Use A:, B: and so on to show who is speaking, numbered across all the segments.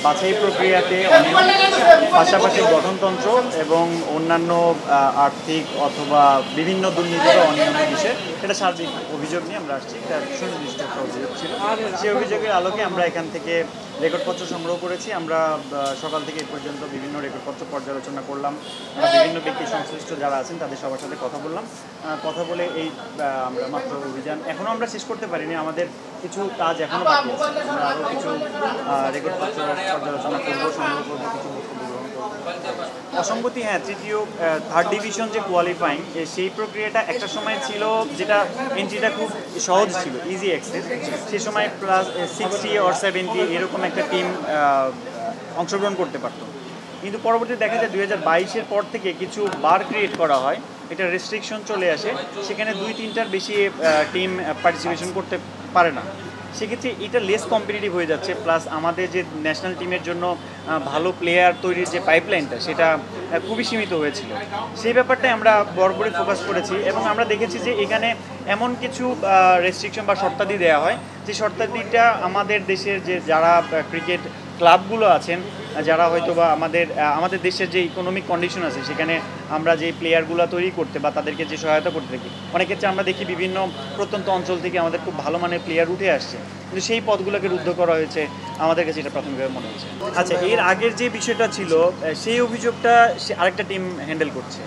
A: বাছাই প্রক্রিয়াতে অনেক পাশাপাশি গঠনতন্ত্র এবং অন্যান্য আর্থিক অথবা বিভিন্ন দুর্নীতি বা অনিয়মের বিষয়ে এটা সার্বিক অভিযোগ নিয়ে আমরা আসছি। এটা সুনির্দিষ্ট একটা অভিযোগ ছিল। সেই অভিযোগের আলোকে আমরা এখান থেকে রেকর্ডপত্র সংগ্রহ করেছি। আমরা সকাল থেকে এই পর্যন্ত বিভিন্ন রেকর্ডপত্র পর্যালোচনা করলাম, বিভিন্ন ব্যক্তি সংশ্লিষ্ট যারা আছেন তাদের সবার সাথে কথা বললাম। কথা বলে এই আমরা মাত্র অভিযান এখনও আমরা শেষ করতে পারিনি, আমাদের কিছু কাজ এখনও বাকি আছে। আমরা আরও কিছু রেকর্ডপত্র পর্যালোচনা করবো, সংগ্রহ করবো, কিছু বক্তব্য গ্রহণ করবো। অসঙ্গতি, হ্যাঁ, তৃতীয় থার্ড ডিভিশন যে কোয়ালিফাইং সেই প্রক্রিয়াটা একটা সময় ছিল যেটা এন্ট্রিটা খুব সহজ ছিল, ইজি অ্যাক্সেস। সে সময় প্লাস 60 or 70 এরকম একটা টিম অংশগ্রহণ করতে পারতো। কিন্তু পরবর্তীতে দেখা যায় 2022-এর পর থেকে কিছু বার ক্রিয়েট করা হয়, এটা রেস্ট্রিকশন চলে আসে, সেখানে 2-3টার বেশি টিম পার্টিসিপেশন করতে পারে না। সেক্ষেত্রে এটা লেস কম্পিটিটিভ হয়ে যাচ্ছে, প্লাস আমাদের যে ন্যাশনাল টিমের জন্য ভালো প্লেয়ার তৈরির যে পাইপলাইনটা সেটা খুবই সীমিত হয়েছিল। সেই ব্যাপারটাই আমরা বরাবরই ফোকাস করেছি এবং আমরা দেখেছি যে এখানে এমন কিছু রেস্ট্রিকশন বা শর্তাদি দেওয়া হয় যে শর্তাদিটা আমাদের দেশের যে যারা ক্রিকেট ক্লাবগুলো আছেন, যারা হয়তো বা আমাদের দেশের যে ইকোনমিক কন্ডিশন আছে সেখানে আমরা যে প্লেয়ারগুলো তৈরি করতে বা তাদেরকে যে সহায়তা করতে থাকি, অনেক ক্ষেত্রে আমরা দেখি বিভিন্ন প্রত্যন্ত অঞ্চল থেকে আমাদের খুব ভালো মানের প্লেয়ার উঠে আসছে, কিন্তু সেই পদগুলোকে রুদ্ধ করা হয়েছে। আমাদের কাছে এটা প্রাথমিকভাবে মনে হচ্ছে। আচ্ছা, এর আগের যে বিষয়টা ছিল সেই অভিযোগটা আরেকটা টিম হ্যান্ডেল করছে,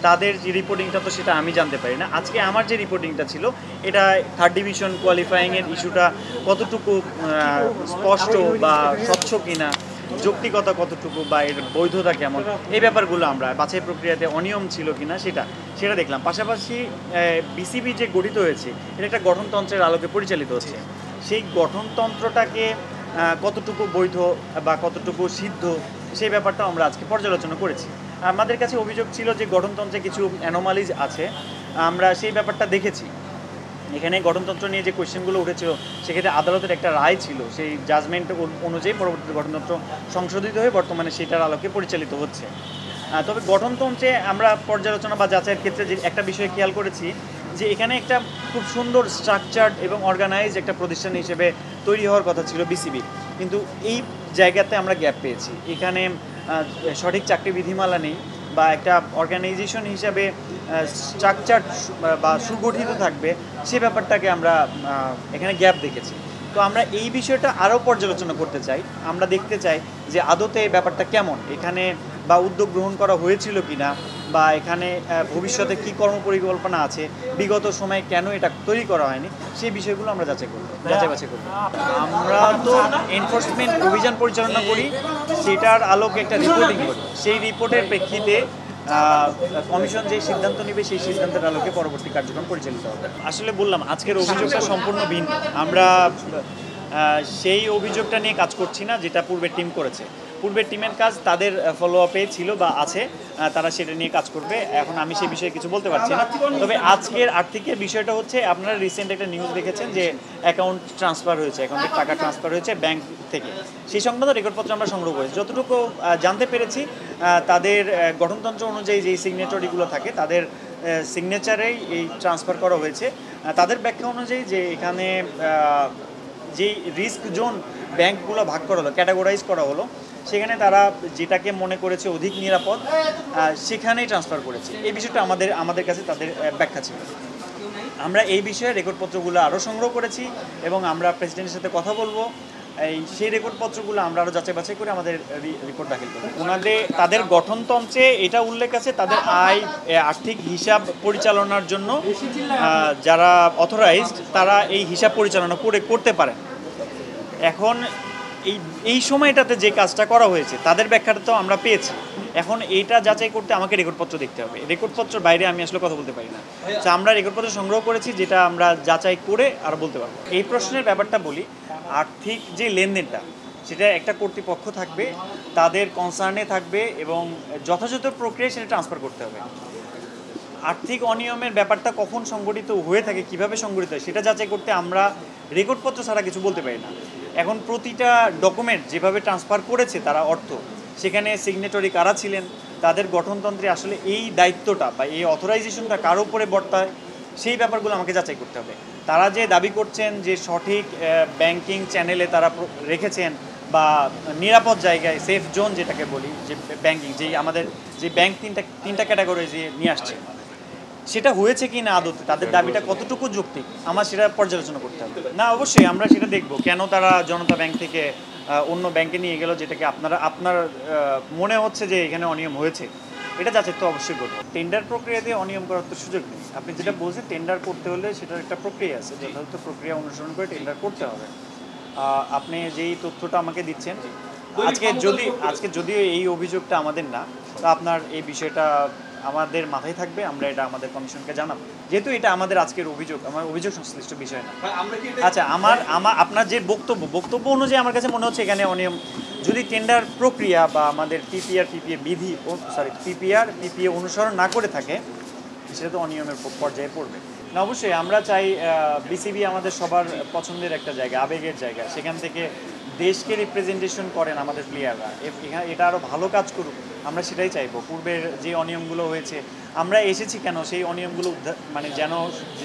A: তাদের যে রিপোর্টিংটা তো সেটা আমি জানতে পারি না। আজকে আমার যে রিপোর্টিংটা ছিল এটা থার্ড ডিভিশন কোয়ালিফাইংয়ের ইস্যুটা কতটুকু স্পষ্ট বা স্বচ্ছ কিনা, যৌক্তিকতা কতটুকু বা এর বৈধতা কেমন, এই ব্যাপারগুলো আমরা বাছাই প্রক্রিয়াতে অনিয়ম ছিল কিনা সেটা দেখলাম। পাশাপাশি বিসিবি যে গঠিত হয়েছে এটা একটা গঠনতন্ত্রের আলোকে পরিচালিত হচ্ছে, সেই গঠনতন্ত্রটাকে কতটুকু বৈধ বা কতটুকু সিদ্ধ সেই ব্যাপারটাও আমরা আজকে পর্যালোচনা করেছি। আমাদের কাছে অভিযোগ ছিল যে গঠনতন্ত্রে কিছু অ্যানোমালিজ আছে, আমরা সেই ব্যাপারটা দেখেছি। এখানে গঠনতন্ত্র নিয়ে যে কোয়েশ্চেনগুলো উঠেছিল সেক্ষেত্রে আদালতের একটা রায় ছিল, সেই জাজমেন্ট অনুযায়ী পরবর্তীতে গঠনতন্ত্র সংশোধিত হয়ে বর্তমানে সেটার আলোকে পরিচালিত হচ্ছে। তবে গঠনতন্ত্রে আমরা পর্যালোচনা বা যাচাইয়ের ক্ষেত্রে যে একটা বিষয় খেয়াল করেছি যে এখানে একটা খুব সুন্দর স্ট্রাকচার্ড এবং অর্গানাইজ একটা প্রতিষ্ঠান হিসেবে তৈরি হওয়ার কথা ছিল বিসিবি, কিন্তু এই জায়গাতে আমরা গ্যাপ পেয়েছি। এখানে সঠিক চাকরি বিধিমালা নেই বা একটা অর্গানাইজেশন হিসাবে স্ট্রাকচার বা সুগঠিত থাকবে সে ব্যাপারটাকে আমরা এখানে গ্যাপ দেখেছি। তো আমরা এই বিষয়টা আরও পর্যালোচনা করতে চাই, আমরা দেখতে চাই যে আদতে এই ব্যাপারটা কেমন এখানে, বা উদ্যোগ গ্রহণ করা হয়েছিল কিনা, বা এখানে ভবিষ্যতে কী কর্মপরিকল্পনা আছে, বিগত সময়ে কেন এটা তৈরি করা হয়নি, সেই বিষয়গুলো আমরা যাচাই বাছাই করব। আমরা তো এনফোর্সমেন্ট অভিযান পরিচালনা করি, সেটার আলোকে একটা রিপোর্টিং করি, সেই রিপোর্টের প্রেক্ষিতে কমিশন যে সিদ্ধান্ত নেবে সেই সিদ্ধান্তের আলোকে পরবর্তী কার্যক্রম পরিচালিত হবে। আসলে বললাম আজকের অভিযোগটা সম্পূর্ণ ভিন্ন, আমরা সেই অভিযোগটা নিয়ে কাজ করছি না যেটা পূর্বের টিম করেছে। পূর্বের টিমের কাজ তাদের ফলো আপে ছিল বা আছে, তারা সেটা নিয়ে কাজ করবে। এখন আমি সেই বিষয়ে কিছু বলতে পারছি না। তবে আজকের আর্থিকের বিষয়টা হচ্ছে, আপনারা রিসেন্ট একটা নিউজ দেখেছেন যে অ্যাকাউন্ট ট্রান্সফার হয়েছে, অ্যাকাউন্টে টাকা ট্রান্সফার হয়েছে ব্যাংক থেকে, সেই সংক্রান্ত রেকর্ডপত্র আমরা সংগ্রহ করেছি। যতটুকু জানতে পেরেছি তাদের গঠনতন্ত্র অনুযায়ী যেই সিগনেটরিগুলো থাকে তাদের সিগনেচারেই এই ট্রান্সফার করা হয়েছে। তাদের ব্যাখ্যা অনুযায়ী যে এখানে যেই রিস্ক জোন ব্যাংকগুলো ভাগ করা হলো, ক্যাটাগরাইজ করা হলো, সেখানে তারা যেটাকে মনে করেছে অধিক নিরাপদ সেখানেই ট্রান্সফার করেছে। এই বিষয়টা আমাদের কাছে তাদের ব্যাখ্যা ছিল। আমরা এই বিষয়ে রেকর্ডপত্রগুলো আরও সংগ্রহ করেছি এবং আমরা প্রেসিডেন্টের সাথে কথা বলবো, সেই রেকর্ডপত্রগুলো আমরা আরও যাচাই বাছাই করে আমাদের রিপোর্ট দাখিল করব। তাদের গঠনতন্ত্রে এটা উল্লেখ আছে তাদের আর্থিক হিসাব পরিচালনার জন্য যারা অথরাইজড তারা এই হিসাব পরিচালনা করতে পারেন। এখন এই সময়টাতে যে কাজটা করা হয়েছে তাদের ব্যাখ্যাটা তো আমরা পেয়েছি, এখন এইটা যাচাই করতে আমাকে রেকর্ডপত্র দেখতে হবে। রেকর্ডপত্রের বাইরে আমি আসলে কথা বলতে পারি না। তো আমরা রেকর্ডপত্র সংগ্রহ করেছি, যেটা আমরা যাচাই করে আর বলতে পারবো। এই প্রশ্নের ব্যাপারটা বলি, আর্থিক যে লেনদেনটা সেটা একটা কর্তৃপক্ষ থাকবে, তাদের কনসার্নে থাকবে এবং যথাযথ প্রক্রিয়ায় সেটা ট্রান্সফার করতে হবে। আর্থিক অনিয়মের ব্যাপারটা কখন সংগঠিত হয়ে থাকে, কিভাবে সংগঠিত হয় সেটা যাচাই করতে আমরা রেকর্ডপত্র ছাড়া কিছু বলতে পারি না। এখন প্রতিটা ডকুমেন্ট যেভাবে ট্রান্সফার করেছে তারা অর্থ, সেখানে সিগনেটরি কারা ছিলেন, তাদের গঠনতন্ত্রে আসলে এই দায়িত্বটা বা এই অথরাইজেশনটা কার উপরে বর্তায়, সেই ব্যাপারগুলো আমাকে যাচাই করতে হবে। তারা যে দাবি করছেন যে সঠিক ব্যাংকিং চ্যানেলে তারা রেখেছেন বা নিরাপদ জায়গায় সেফ জোন যেটাকে বলি, যে ব্যাংকিং, যেই আমাদের যে ব্যাংক তিনটা ক্যাটাগরি যে নিয়ে আসছে, সেটা হয়েছে কি না আদতে, তাদের দাবিটা কতটুকু যৌক্তিক, আমার সেটা পর্যালোচনা করতে হবে। না, অবশ্যই আমরা সেটা দেখব, কেন তারা জনতা ব্যাংক থেকে অন্য ব্যাংকে নিয়ে গেল, যেটাকে আপনার মনে হচ্ছে যে এখানে অনিয়ম হয়েছে, এটা যাচাই তো অবশ্যই করবো। টেন্ডার প্রক্রিয়াতে অনিয়ম করার তো সুযোগ নেই। আপনি যেটা বলছেন, টেন্ডার করতে হলে সেটার একটা প্রক্রিয়া আছে, যথাযথ প্রক্রিয়া অনুসরণ করে টেন্ডার করতে হবে। আপনি যেই তথ্যটা আমাকে দিচ্ছেন, আজকে যদিও এই অভিযোগটা আমাদের না, তো আপনার এই বিষয়টা আমাদের মাথায় থাকবে, আমরা এটা আমাদের কমিশনকে জানাবো, যেহেতু এটা আমাদের আজকের অভিযোগ, আমার অভিযোগ সংশ্লিষ্ট বিষয় না। আচ্ছা, আপনার যে বক্তব্য অনুযায়ী আমার কাছে মনে হচ্ছে এখানে অনিয়ম, যদি টেন্ডার প্রক্রিয়া বা আমাদের পিপিএ অনুসরণ না করে থাকে, সেটা তো অনিয়মের পর্যায়ে পড়বে না। অবশ্যই আমরা চাই, বিসিবি আমাদের সবার পছন্দের একটা জায়গা, আবেগের জায়গা, সেখান থেকে দেশকে রিপ্রেজেন্টেশন করেন আমাদের প্লেয়াররা, এটা আরও ভালো কাজ করুক, আমরা সেটাই চাইবো। পূর্বের যে অনিয়মগুলো হয়েছে, আমরা এসেছি কেন সেই অনিয়মগুলো মানে যেন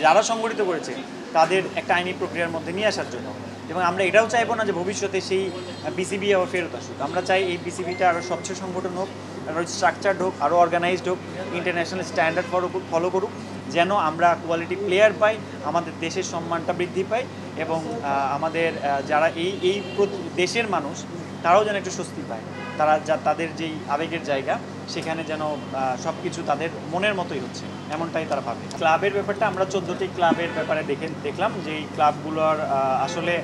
A: যারা সংগঠিত করেছে তাদের একটা আইনি প্রক্রিয়ার মধ্যে নিয়ে আসার জন্য। এবং আমরা এটাও চাইবো না যে ভবিষ্যতে সেই বিসিবি আবার ফেরত আসুক। আমরা চাই এই বিসিবিটা আরও স্বচ্ছ সংগঠন হোক, আরও স্ট্রাকচার্ড হোক, আরও অর্গানাইজড হোক, ইন্টারন্যাশনাল স্ট্যান্ডার্ড ফলো করুক, যেন আমরা কোয়ালিটি প্লেয়ার পাই, আমাদের দেশের সম্মানটা বৃদ্ধি পাই, এবং আমাদের যারা এই দেশের মানুষ, তারাও যেন একটু স্বস্তি পায়। তাদের যেই আবেগের জায়গা, সেখানে যেন সব কিছু তাদের মনের মতোই হচ্ছে, এমনটাই তারা পাবে। ক্লাবের ব্যাপারটা আমরা 14টি ক্লাবের ব্যাপারে দেখলাম যে এই ক্লাবগুলোর আসলে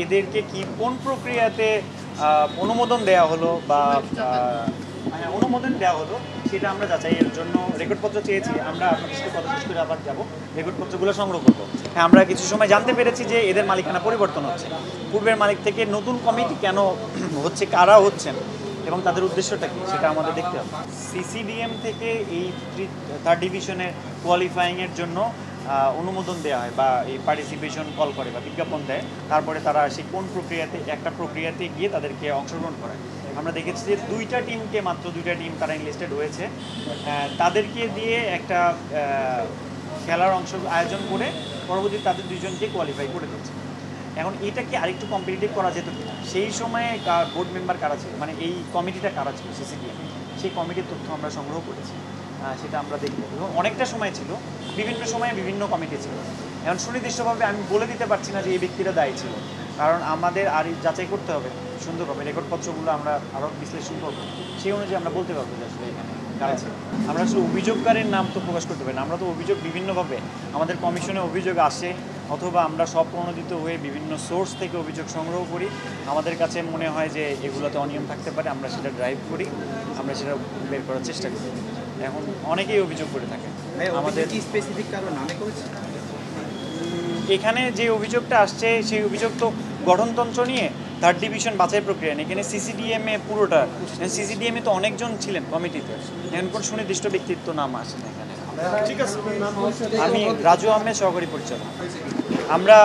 A: এদেরকে কোন প্রক্রিয়াতে অনুমোদন দেওয়া হলো বা অনুমোদন দেওয়া হলো, সেটা আমরা যাচাইয়ের জন্য রেকর্ডপত্র চেয়েছি। আমরা আপনাদের সাথে কথা শেষ করে আবার যাবো, রেকর্ডপত্রগুলো সংগ্রহ করবো। হ্যাঁ, আমরা কিছু সময় জানতে পেরেছি যে এদের মালিকানা পরিবর্তন হচ্ছে, পূর্বের মালিক থেকে নতুন কমিটি কেন হচ্ছে, কারা হচ্ছেন এবং তাদের উদ্দেশ্যটা কী, সেটা আমাদের দেখতে হবে। সিসিডিএম থেকে এই থার্ড ডিভিশনের কোয়ালিফাইংয়ের জন্য অনুমোদন দেওয়া হয় বা এই পার্টিসিপেশন কল করে বা বিজ্ঞাপন দেয়, তারপরে তারা সেই কোন প্রক্রিয়াতে, একটা প্রক্রিয়াতে গিয়ে তাদেরকে অংশগ্রহণ করায়। আমরা দেখেছি যে মাত্র দুইটা টিম তারা ইনলিস্টেড হয়েছে, তাদেরকে দিয়ে একটা খেলার আয়োজন করে পরবর্তীতে তাদের দুইজনকে কোয়ালিফাই করে দিচ্ছে। এখন এটাকে আরেকটু কম্পিটিটিভ করা যেত কিনা, সেই সময়ে বোর্ড মেম্বার কারা ছিল, মানে এই কমিটিটা কারা ছিল সিসিডিএম, সেই কমিটির তথ্য আমরা সংগ্রহ করেছি, সেটা আমরা দেখব। এবং অনেকটা সময় ছিল, বিভিন্ন সময়ে বিভিন্ন কমিটি ছিল। এখন সুনির্দিষ্টভাবে আমি বলে দিতে পারছি না যে এই ব্যক্তিরা দায়ী ছিল, কারণ আমাদের আর যাচাই করতে হবে সুন্দরভাবে, রেকর্ডপত্রগুলো আমরা আরও বিশ্লেষণ করবো, সেই অনুযায়ী আমরা বলতে পারবো যে আসলে এখানে কারা ছিল। আমরা আসলে অভিযোগকারীর নাম তো প্রকাশ করতে পারি না, আমরা তো অভিযোগ বিভিন্নভাবে আমাদের কমিশনে অভিযোগ আসে, অথবা আমরা স্বপ্রণোদিত হয়ে বিভিন্ন সোর্স থেকে অভিযোগ সংগ্রহ করি। আমাদের কাছে মনে হয় যে এগুলোতে অনিয়ম থাকতে পারে, আমরা সেটা ড্রাইভ করি, আমরা সেটা বের করার চেষ্টা করি। এখন অনেকেই অভিযোগ করে থাকে। আমাদের
B: কি স্পেসিফিক কারণ নামে করেছে?
A: এখানে যে অভিযোগটা আসছে সেই অভিযোগ তো গঠনতন্ত্র নিয়ে, থার্ড ডিভিশন বাছাই প্রক্রিয়া নিয়ে। এখানে সিসিডিএমে পুরোটা, সিসিডিএমে তো অনেকজন ছিলেন কমিটিতে, এখন কোন সুনির্দিষ্ট ব্যক্তিত্ব নাম আসে না এখানে।
B: ঠিক আছে,
A: আমি রাজু আহমেদ, সহকারী পরিচালক। আমরা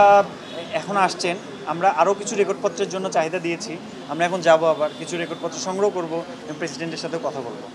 A: এখন আসছেন, আমরা আরও কিছু রেকর্ডপত্রের জন্য চাহিদা দিয়েছি, আমরা এখন যাব, আবার কিছু রেকর্ডপত্র সংগ্রহ করব এবং প্রেসিডেন্টের সাথেও কথা বলবো।